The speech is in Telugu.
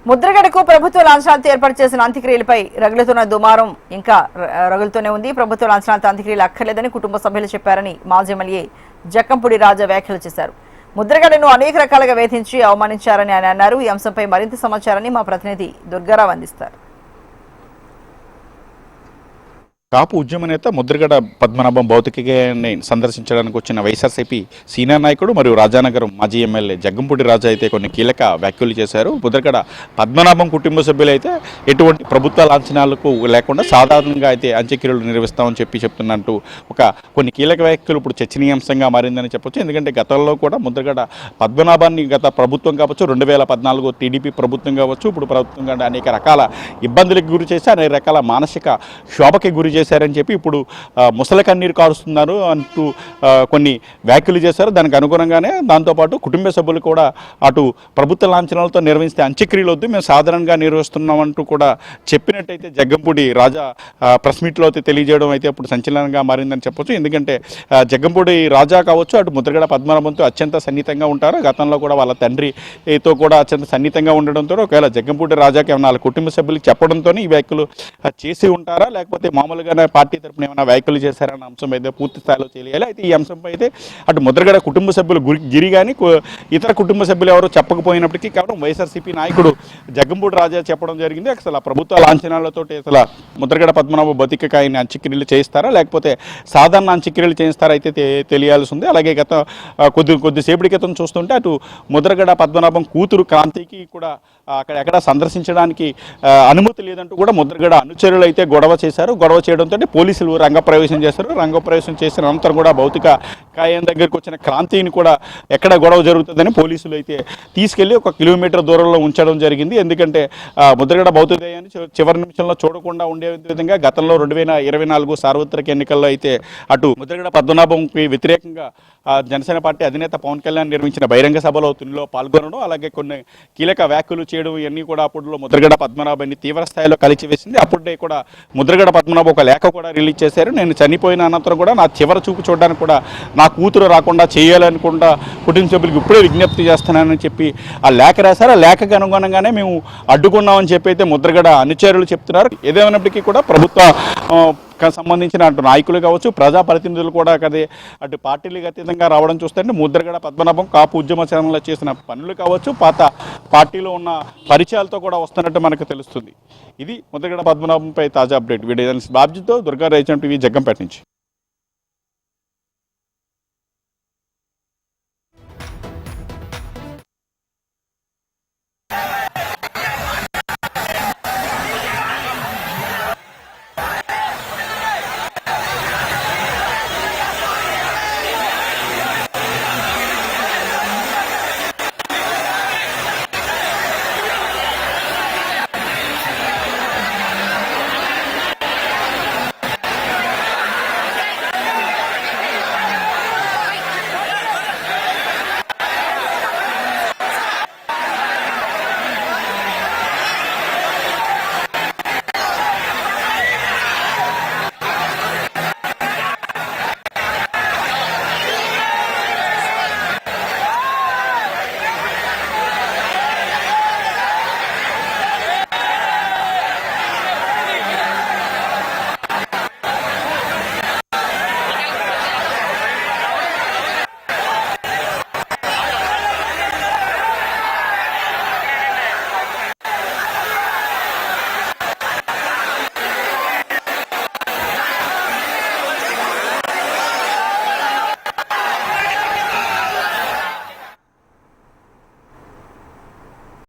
ముద్రగడకు ప్రభుత్వ లాంఛనాలతో ఏర్పాటు చేసిన అంత్యక్రియలపై రగులుతున్న దుమారం ఇంకా రగులుతూనే ఉంది. ప్రభుత్వ లాంఛనాలతో అంత్యక్రియలు అక్కర్లేదని కుటుంబ సభ్యులు చెప్పారని మాజీ ఎమ్మెల్యే జక్కంపూడి రాజా వ్యాఖ్యలు చేశారు. ముద్రగడను అనేక రకాలుగా వేధించి అవమానించారని ఆయన అన్నారు. ఈ అంశంపై మరింత సమాచారాన్ని మా ప్రతినిధి దుర్గారావు అందిస్తారు. కాపు ఉద్యమ నేత ముద్రగడ పద్మనాభం భౌతికగాన్ని సందర్శించడానికి వచ్చిన వైఎస్ఆర్సీపీ సీనియర్ నాయకుడు మరియు రాజానగరం మాజీ ఎమ్మెల్యే జగ్గంపూడి రాజా అయితే కొన్ని కీలక వ్యాఖ్యలు చేశారు. ముద్రగడ పద్మనాభం కుటుంబ సభ్యులు అయితే ఎటువంటి ప్రభుత్వ లాంఛనాలకు లేకుండా సాధారణంగా అయితే అంత్యక్రియలు నిర్వహిస్తామని చెప్తున్నట్టు కొన్ని కీలక వ్యాఖ్యలు ఇప్పుడు చర్చనీయాంశంగా మారిందని చెప్పొచ్చు. ఎందుకంటే గతంలో కూడా ముద్రగడ పద్మనాభాన్ని గత ప్రభుత్వం కావచ్చు, 2014 టీడీపీ ప్రభుత్వం కావచ్చు, ఇప్పుడు ప్రభుత్వం కానీ అనేక రకాల ఇబ్బందులకు గురి చేసి అనేక రకాల మానసిక శోభకి గురి చేశారని చెప్పి ఇప్పుడు ముసలి కన్నీరు కారుస్తున్నారు అంటూ కొన్ని వ్యాఖ్యలు చేశారు. దానికి అనుగుణంగానే దాంతోపాటు కుటుంబ సభ్యులు కూడా అటు ప్రభుత్వ లాంఛనాలతో నిర్వహిస్తే అంత్యక్రియలు వద్దు, మేము సాధారణంగా నిర్వహిస్తున్నామంటూ కూడా చెప్పినట్టయితే జగ్గంపూడి రాజా ప్రెస్ మీట్లో అయితే తెలియజేయడం అయితే ఇప్పుడు సంచలనంగా మారిందని చెప్పొచ్చు. ఎందుకంటే జగ్గంపూడి రాజా కావచ్చు, అటు ముద్రగడ పద్మనాభంతో అత్యంత సన్నిహితంగా ఉంటారు. గతంలో కూడా వాళ్ళ తండ్రితో కూడా అత్యంత సన్నిహితంగా ఉండడంతో ఒకవేళ జగ్గంపూడి రాజాకి ఏమైనా వాళ్ళ కుటుంబ సభ్యులకు చెప్పడంతో ఈ వ్యాఖ్యలు చేసి ఉంటారా, లేకపోతే మామూలుగా పార్టీ తరఫున ఏమైనా వ్యాఖ్యలు చేశారన్న అంశం అయితే పూర్తి స్థాయిలో తెలియాలి. అయితే ఈ అంశంపై అయితే అటు ముద్రగడ కుటుంబ సభ్యులు గిరి కానీ ఇతర కుటుంబ సభ్యులు ఎవరు చెప్పకపోయినప్పటికీ కేవలం వైఎస్ఆర్సీపీ నాయకుడు జగ్గంపూడి రాజా చెప్పడం జరిగింది. అసలు ప్రభుత్వ లాంఛనాలతో అసలు ముద్రగడ పద్మనాభ బతికకు ఆయన అంత్యక్రియలు చేయిస్తారా, లేకపోతే సాధారణ అంత్యక్రియలు చేయిస్తారా అయితే తెలియాల్సి ఉంది. అలాగే కొద్దిసేపటి క్రితం చూస్తుంటే అటు ముద్రగడ పద్మనాభం కూతురు క్రాంతికి కూడా అక్కడెక్కడ సందర్శించడానికి అనుమతి లేదంటూ కూడా ముద్రగడ అనుచరులు అయితే గొడవ చేశారు. గొడవ చేయడంతో పోలీసులు రంగప్రవేశం చేశారు. రంగప్రవేశం చేసిన అనంతరం కూడా భౌతిక కాయం దగ్గరికి వచ్చిన క్రాంతిని కూడా ఎక్కడ గొడవ జరుగుతుందని పోలీసులు అయితే తీసుకెళ్లి 1 కిలోమీటర్ దూరంలో ఉంచడం జరిగింది. ఎందుకంటే ముద్రగడ భౌతిక కాయాన్ని చివరి నిమిషంలో చూడకుండా ఉండే విధంగా గతంలో 2024 సార్వత్రిక ఎన్నికల్లో అయితే అటు ముద్రగడ పద్మనాభంకి వ్యతిరేకంగా జనసేన పార్టీ అధినేత పవన్ కళ్యాణ్ నిర్వహించిన బహిరంగ సభలో తునిలో పాల్గొనడం, అలాగే కొన్ని కీలక వ్యాఖ్యలు చేయడం ఇవన్నీ కూడా అప్పుడులో ముద్రగడ పద్మనాభాన్ని తీవ్ర స్థాయిలో కలిచివేసింది. అప్పుడే కూడా ముద్రగడ పద్మనాభం ఒక లేఖ కూడా రిలీజ్ చేశారు. నేను చనిపోయిన అనంతరం కూడా నా చివరి చూపు చూడడానికి కూడా నా కూతురు రాకుండా చేయాలనుకుంటా కుటుంబ సభ్యులకు ఇప్పుడే విజ్ఞప్తి చేస్తున్నానని చెప్పి ఆ లేఖ రాశారు. ఆ లేఖకు అనుగుణంగానే మేము అడ్డుకున్నామని చెప్పి అయితే ముద్రగడ అనుచరులు చెప్తున్నారు. ఏదేమైనప్పటికీ కూడా ప్రభుత్వ సంబంధించిన అటు నాయకులు కావచ్చు, ప్రజాప్రతినిధులు కూడా కదే అటు పార్టీలకు అతీతంగా రావడం చూస్తే ముద్రగడ పద్మనాభం కాపు ఉద్యమ చరణంలో చేసిన పనులు కావచ్చు, పాత పార్టీలో ఉన్న పరిచయాలతో కూడా వస్తున్నట్టు మనకు తెలుస్తుంది. ఇది ముద్రగడ పద్మనాభంపై తాజా అప్డేట్. వీడియో బాబ్జీతో దుర్గా రైచం టీవీ జగ్గంపేట నుంచి.